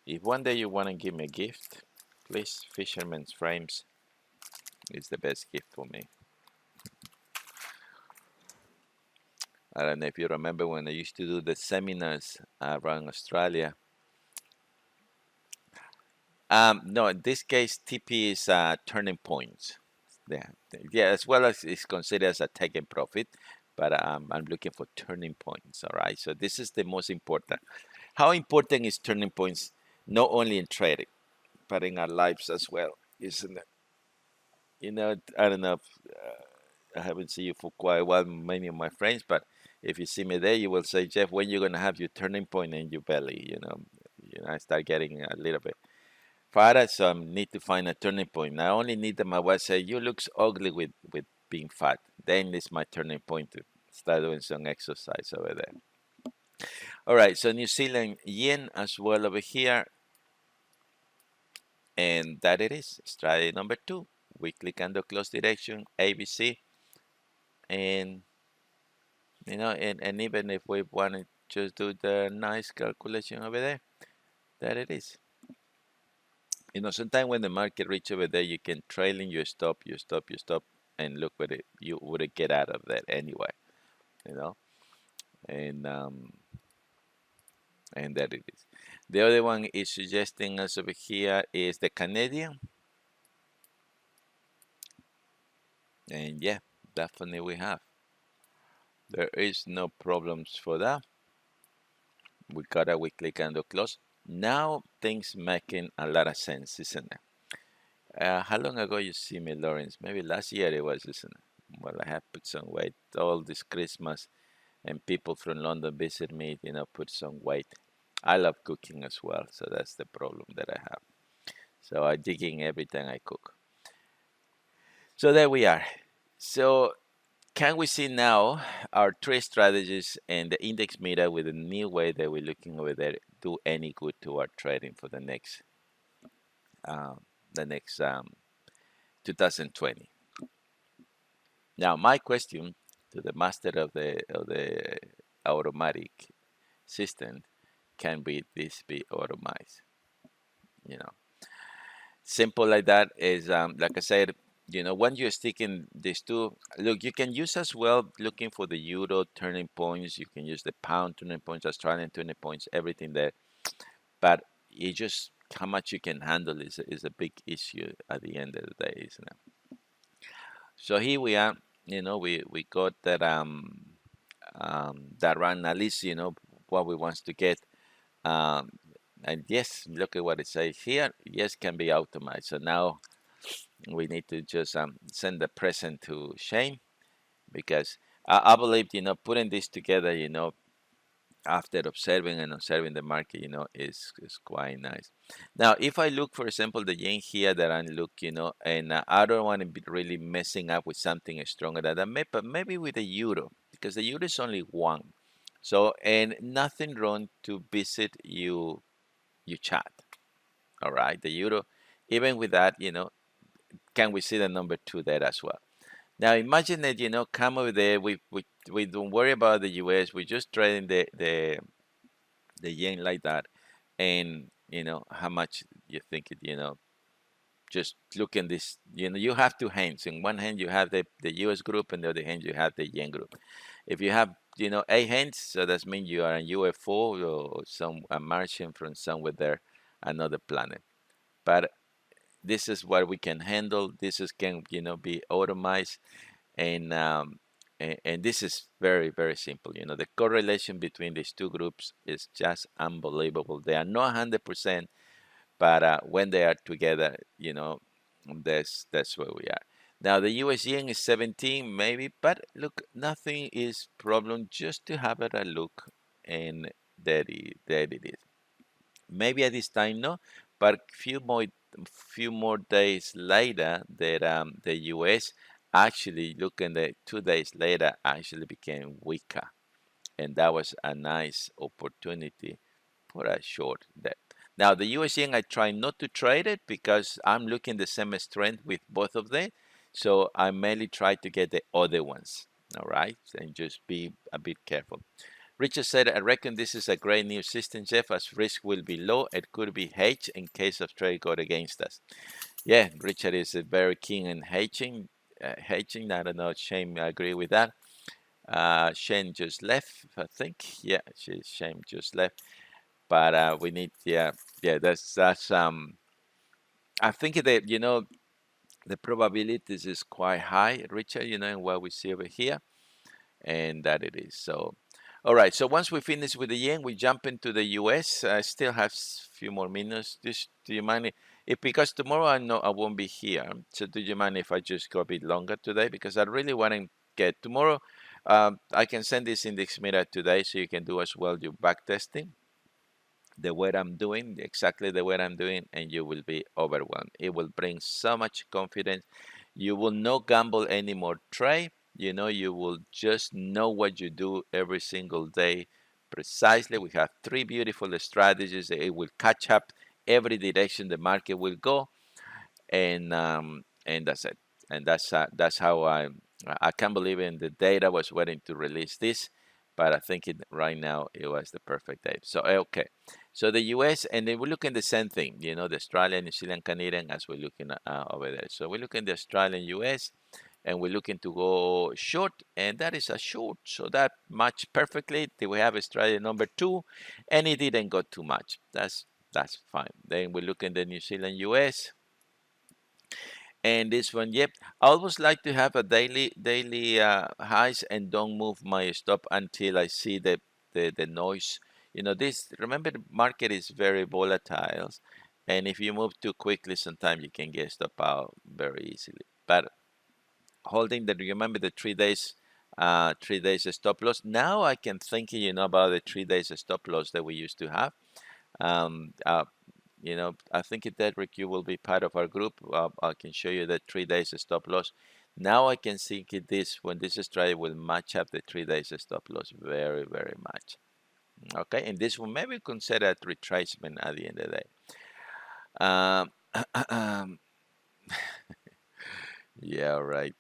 If one day you want to give me a gift, please, Fisherman's Frames is the best gift for me. I don't know if you remember when I used to do the seminars around Australia. No, in this case, TP is turning points. Yeah, yeah, as well as it's considered as a taking profit, but I'm looking for turning points. All right, so this is the most important. How important is turning points, not only in trading, but in our lives as well, isn't it? I don't know if I haven't seen you for quite a while, many of my friends, but if you see me there, you will say, Jeff, when you're gonna have your turning point in your belly? I start getting a little bit fat, so I need to find a turning point. I only need my wife say, you looks ugly with being fat. Then it's my turning point to start doing some exercise over there. All right, so New Zealand yen as well over here, and that it is. Strategy number 2, weekly candle close direction, ABC, and and even if we want to just do the nice calculation over there, that it is. Sometimes when the market reach over there, you can trailing, you stop, and look what you would get out of that anyway, you know, and and that it is. The other one is suggesting us over here is the Canadian, and yeah, definitely we have. There is no problems for that. We got a weekly candle close. Now things making a lot of sense, isn't it? How long ago you see me, Lawrence? Maybe last year it was, isn't it? Well, I have put some weight all this Christmas, and people from London visit me, put some weight. I love cooking as well, so that's the problem that I have. So I dig in every time I cook. So there we are. So can we see now our trade strategies and the index meter with the new way that we're looking over there do any good to our trading for um, the next 2020? Now, my question to the master of the automatic system, can be this be automized? You know, simple like that is like I said. When you're sticking these two, look, you can use as well looking for the euro turning points. You can use the pound turning points, Australian turning points, everything there. But it just how much you can handle is a big issue at the end of the day, isn't it? So here we are. We got that run at least. What we want to get. Um, and yes, look at what it says here. Yes, can be optimized. So now we need to just send the present to Shane because I believe putting this together after observing the market is quite nice. Now if I look for example the yen here that I look and I don't want to be really messing up with something stronger than that, but maybe with the euro because the euro is only one. So and nothing wrong to visit you chat. All right, the euro, even with that, can we see the number two there as well? Now imagine that come over there. We don't worry about the U.S. We just trading the yen like that, and how much you think it. Just look in this. You have two hands. In one hand you have the U.S. group, and the other hand you have the yen group. If you have eight hands, so that means you are a UFO or some a Martian from somewhere there, another planet. But this is what we can handle. This is can be automized, and this is very very simple. The correlation between these two groups is just unbelievable. They are not 100%, but when they are together, that's where we are. Now the US yen is 17 maybe, but look, nothing is problem just to have it a look, and there it is. Maybe at this time, no, but few more days later, that the U.S. actually, looking at 2 days later, actually became weaker, and that was a nice opportunity for a short depth. Now the U.S. yen, I try not to trade it because I'm looking the same strength with both of them, so I mainly try to get the other ones. All right, and just be a bit careful. Richard said, I reckon this is a great new system, Jeff, as risk will be low. It could be hedged in case of trade go against us. Yeah, Richard is very keen in hedging. Hedging, I don't know, Shane, I agree with that. Shane just left, I think. Yeah, Shane just left. But we need, yeah, that's. I think that the probabilities is quite high, Richard. In what we see over here, and that it is. So, all right. So once we finish with the yen, we jump into the US. I still have a few more minutes. Do you mind if because tomorrow I know I won't be here. So do you mind if I just go a bit longer today? Because I really want to get tomorrow. I can send this index mirror today, so you can do as well your back testing the way I'm doing, exactly the way I'm doing, and you will be overwhelmed. It will bring so much confidence. You will not gamble anymore. Trade. You will just know what you do every single day precisely. We have three beautiful strategies. It will catch up every direction the market will go, and that's it. And that's how I can't believe in the data was waiting to release this, but I think right now it was the perfect day. So okay, so the U.S. and then we're looking the same thing, the Australian, New Zealand, Canadian as we're looking over there. So we're looking the Australian, U.S. and we're looking to go short, and that is a short. So that matched perfectly. We have Australia number two, and it didn't go too much. That's fine. Then we look in the New Zealand, U.S. And this one, yep. I always like to have a daily highs and don't move my stop until I see the noise. This remember the market is very volatile, and if you move too quickly, sometimes you can get stop out very easily. But holding the remember the 3 days, 3 days stop loss. Now I can think about the 3 days stop loss that we used to have. Um, uh, I think that Rick, you will be part of our group. I can show you the 3 days stop loss. Now I can see this when this strike will match up the 3 days stop loss very, very much. Okay, and this will maybe consider a retracement at the end of the day. Um, yeah, right.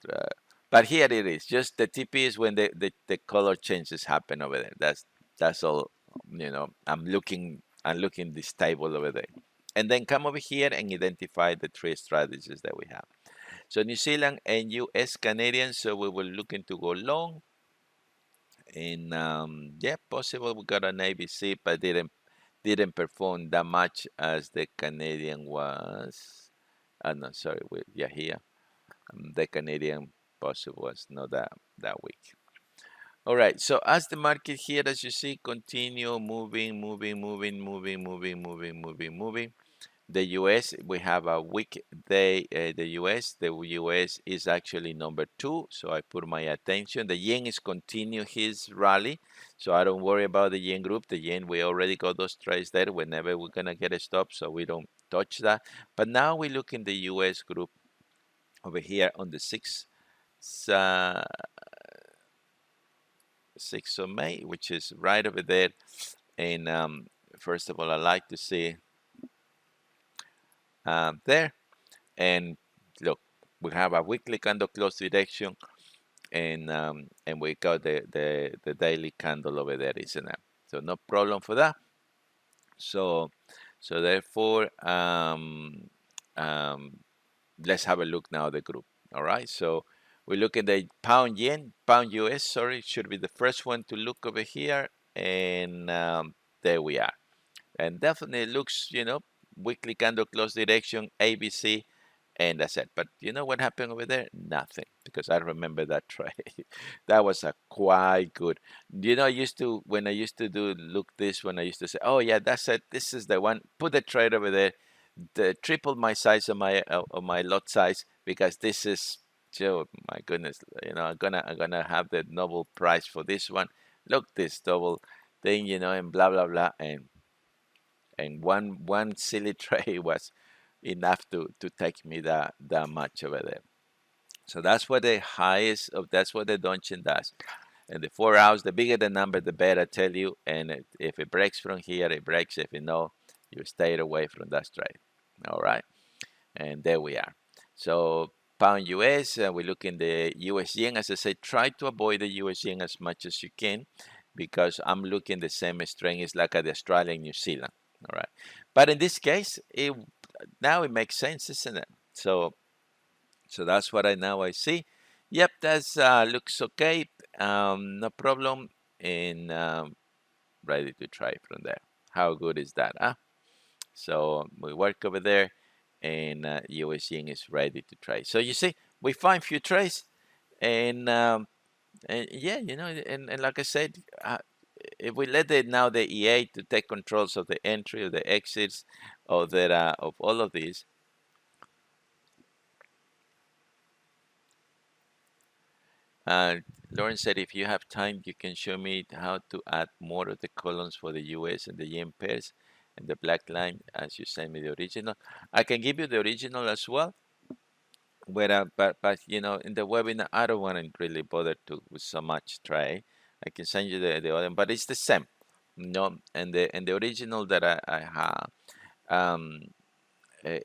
But here it is. Just the TP is when the color changes happen over there. That's all. I'm looking this table over there. And then come over here and identify the three strategies that we have. So New Zealand and US Canadian. So we were looking to go long. And yeah, possible we got an ABC, but didn't perform that much as the Canadian was. No, sorry, yeah, here. The Canadian possible was not that weak. All right, so as the market here, as you see, continue moving, moving, moving, moving, moving, moving, moving, moving. The US, we have a weak day. The US is actually number 2, so I put my attention. The yen is continue his rally, so I don't worry about the yen group. The yen, we already got those trades there. Whenever we're gonna get a stop, so we don't touch that. But now we look in the US group over here on the 6th, 6th of May, which is right over there. And first of all, I like to see there. And look, we have a weekly candle close direction, and we got the daily candle over there, isn't it? So no problem for that. So therefore, let's have a look now at the group. All right, so we look at the pound yen, pound US, sorry, should be the first one to look over here, and there we are. And definitely looks, weekly candle close direction, ABC, and that's it. But you know what happened over there? Nothing, because I remember that trade. That was a quite good. When I used to do look this, when I used to say, oh yeah, that's it. This is the one. Put the trade over there. The triple my size of my lot size, because this is, Joe, my goodness, I'm gonna have the Nobel Prize for this one. Look, this double thing, and blah blah blah, and one silly trade was enough to take me that much over there. So that's what the highest of that's what the Donchen does. And the 4 hours, the bigger the number, the better, I tell you. And if it breaks from here, it breaks. If you know, you stay away from that trade. All right. And there we are. So pound US, we look in the US yen. As I said, try to avoid the US yen as much as you can, because I'm looking the same strength as like at the Australia and New Zealand. All right. But in this case, now it makes sense, isn't it? So that's what I see. Yep, that's looks okay. No problem. And ready to try from there. How good is that, huh? So we work over there, and US yen is ready to trade. So you see, we find few trades, and yeah, and like I said, if we let now the EA to take controls of the entry or the exits of all of these. Uh, Lauren said, if you have time, you can show me how to add more of the columns for the US and the yen pairs and the black line as you send me the original. I can give you the original as well. But in the webinar, I don't want to really bother to with so much try. I can send you the other, but it's the same. No, and the original that I have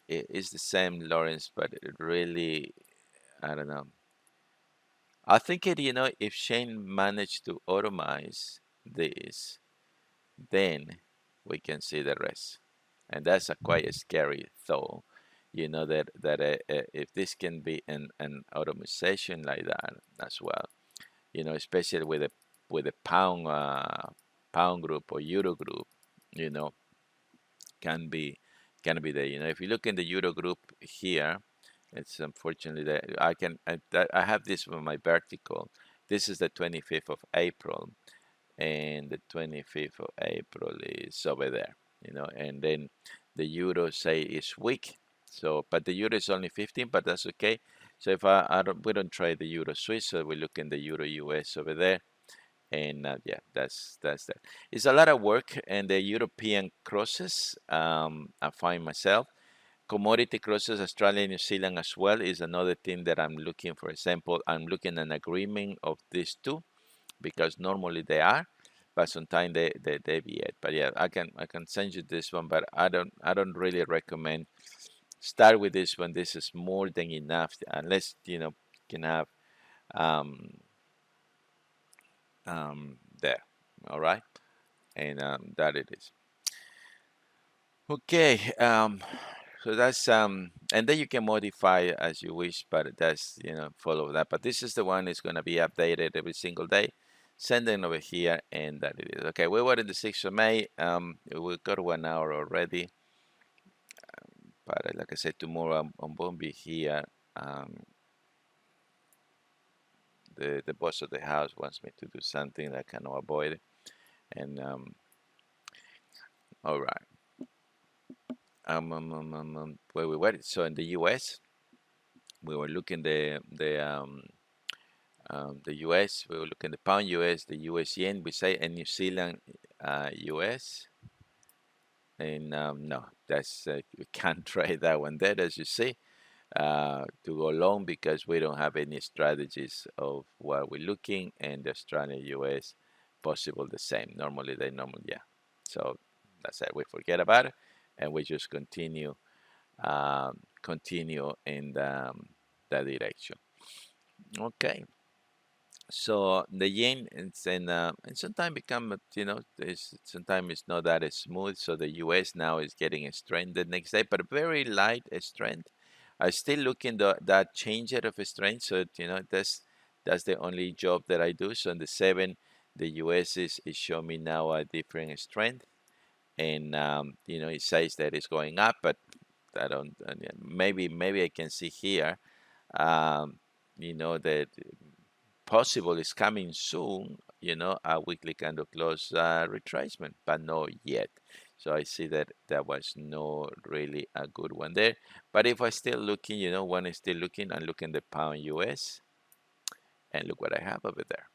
is the same, Lawrence, but it really, I don't know. I think if Shane managed to automate this, then we can see the rest, and that's a quite scary thought. That if this can be an automation like that as well, especially with a pound group or euro group, you know, can be there. If you look in the euro group here, it's unfortunately that I have this on my vertical. This is the 25th of April, and the 25th of April is over there, and then the euro say is weak. So, but the euro is only 15, but that's okay. So if we don't trade the euro Swiss, so we look in the euro US over there, and yeah, that's that. It's a lot of work, and the European crosses, I find myself. Commodity crosses, Australia, New Zealand as well is another thing that I'm looking. For example, I'm looking at an agreement of these two, because normally they are, but sometimes they deviate. But yeah, I can send you this one, but I don't really recommend start with this one. This is more than enough, unless you can have um, there. All right, and that it is. Okay, so that's and then you can modify it as you wish, but that's follow that. But this is the one that's going to be updated every single day. Send it over here, and that it is. Okay, we were in the 6th of May. We got 1 hour already, but like I said, tomorrow I won't be here. Um, the boss of the house wants me to do something that I cannot avoid it, and all right. Where we were. So in the U.S. we were looking the US, we were looking the pound US, the US yen, we say, and New Zealand US. And no, that's we can't trade that one there, as you see, to go long because we don't have any strategies of what we're looking, and the Australia US possible the same. Normally they normally yeah. So that's it. We forget about it, and we just continue in that direction. Okay. So the yen and sometimes become sometimes it's not that smooth. So the U.S. now is getting a strength the next day, but a very light strength. I still looking that change of a strength. So that's the only job that I do. So in the 7, the U.S. is showing me now a different strength, and it says that it's going up, but I don't. Yeah, maybe I can see here. That possible is coming soon, a weekly candle close retracement, but not yet. So I see that that was not really a good one there. But if I still looking, one is still looking, and looking the pound US, and look what I have over there.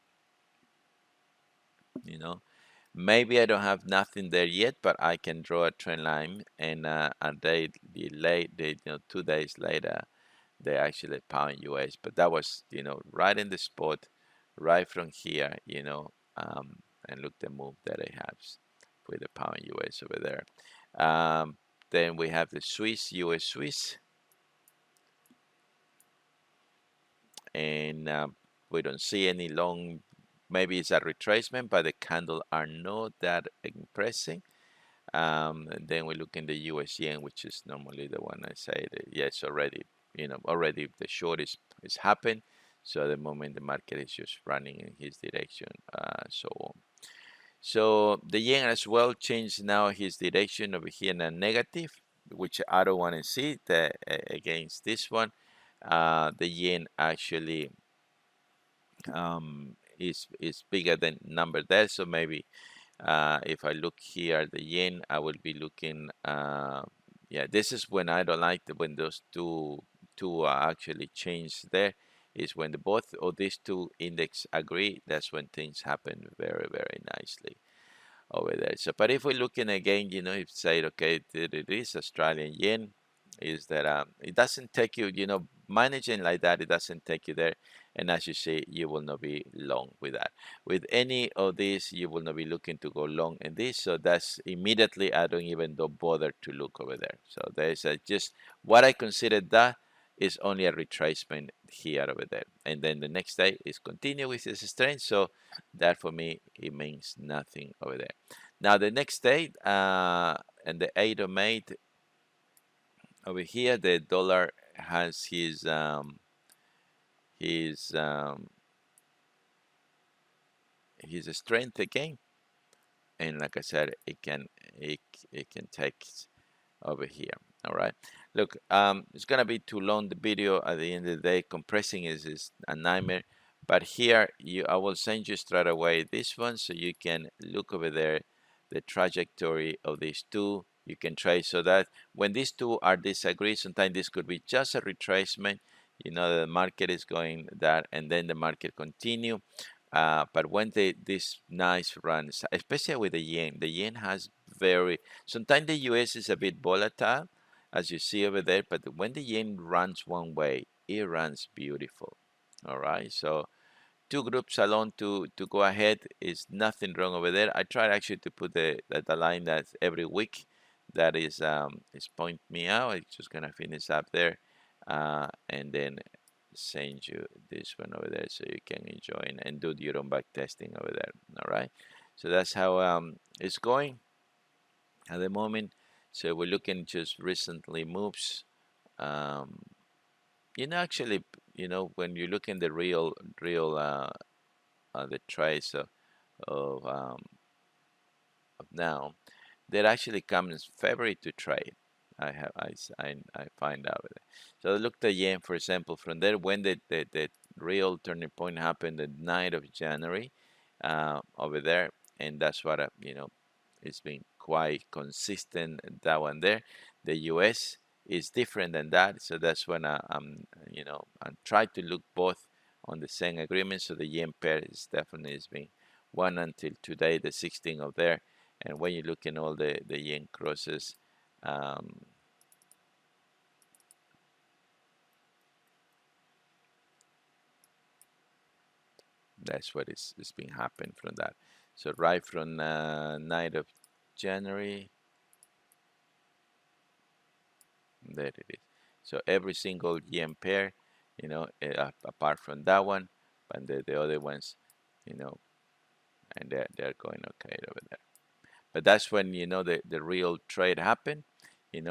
Maybe I don't have nothing there yet, but I can draw a trend line, and a day late, 2 days later, they actually pound US. But that was, right in the spot, right from here, and look the move that I have with the pound US over there. Then we have the Swiss, US Swiss, and we don't see any long. Maybe it's a retracement, but the candle are not that impressive. And then we look in the US yen, which is normally the one I say that yes, already, already the short is happened. So at the moment the market is just running in his direction. So the yen as well changed now his direction over here in a negative, which I don't want to see against this one. The yen actually is bigger than number there, so maybe if I look here, the yen, I will be looking. Yeah, this is when I don't like when those two are actually changed. There is when the both of these two index agree. That's when things happen very very nicely over there. So, but if we're looking again, if say okay, it is Australian yen, is that it doesn't take you, managing like that, it doesn't take you there. And as you say, you will not be long with that. With any of these, you will not be looking to go long in this. So that's immediately, I don't even don't bother to look over there. So there's just what I consider that is only a retracement here over there. And then the next day is continue with this strength. So that for me, it means nothing over there. Now the next day, and the 8th of May, over here, the dollar has his strength again, and like I said, it can take over here. All right. Look, it's gonna be too long. The video at the end of the day, compressing is a nightmare. But here, I will send you straight away this one, so you can look over there, the trajectory of these two. You can trace so that when these two are disagree, sometimes this could be just a retracement. The market is going that, and then the market continue. But when this nice runs, especially with the yen has very, sometimes the US is a bit volatile, as you see over there, but when the yen runs one way, it runs beautiful. All right, so two groups alone to go ahead is nothing wrong over there. I tried actually to put the line that every week that is point me out. It's just gonna finish up there, and then send you this one over there so you can enjoy and do your own back testing over there. All right. So that's how it's going at the moment. So we're looking just recently moves. Um, actually, when you look in the real the trades of, of now, that actually comes February to trade. I find out. So look at yen, for example, from there when the real turning point happened the 9th of January over there, and that's what it's been quite consistent that one there. The US is different than that, so that's when I'm trying to look both on the same agreement. So the yen pair is definitely has been one until today, the 16th of there. And when you look in all the yen crosses, um, that's what is been happening from that. So right from 9th of January, there it is. So every single yen pair, apart from that one, but the other ones, you know, and they're going okay over there. But that's when the real trade happen.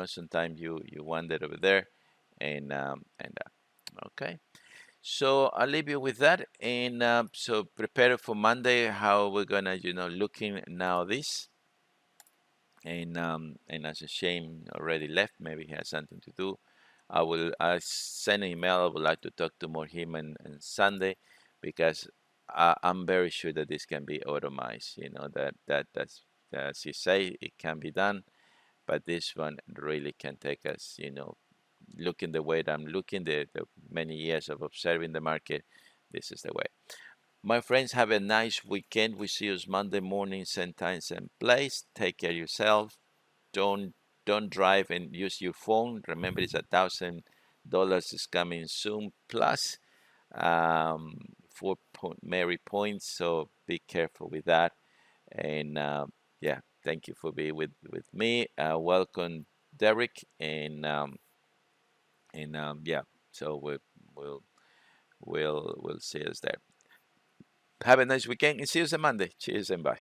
Sometimes you wander over there, and okay. So I'll leave you with that, and so prepare for Monday. How we're gonna, looking now this, and as a Shane already left, maybe he has something to do. I send an email. I would like to talk to more him and Sunday, because I'm very sure that this can be automized. That's as you say, it can be done, but this one really can take us. Looking the way that I'm looking, the many years of observing the market, this is the way. My friends, have a nice weekend. We see you Monday morning, same time, same place. Take care of yourself. Don't drive and use your phone. Remember, it's $1,000 is coming soon. Plus, 4 Mary points. So be careful with that. And yeah, thank you for being with me. Welcome, Derek, and yeah. So we'll we'll see us there. Have a nice weekend and see you on Monday. Cheers and bye.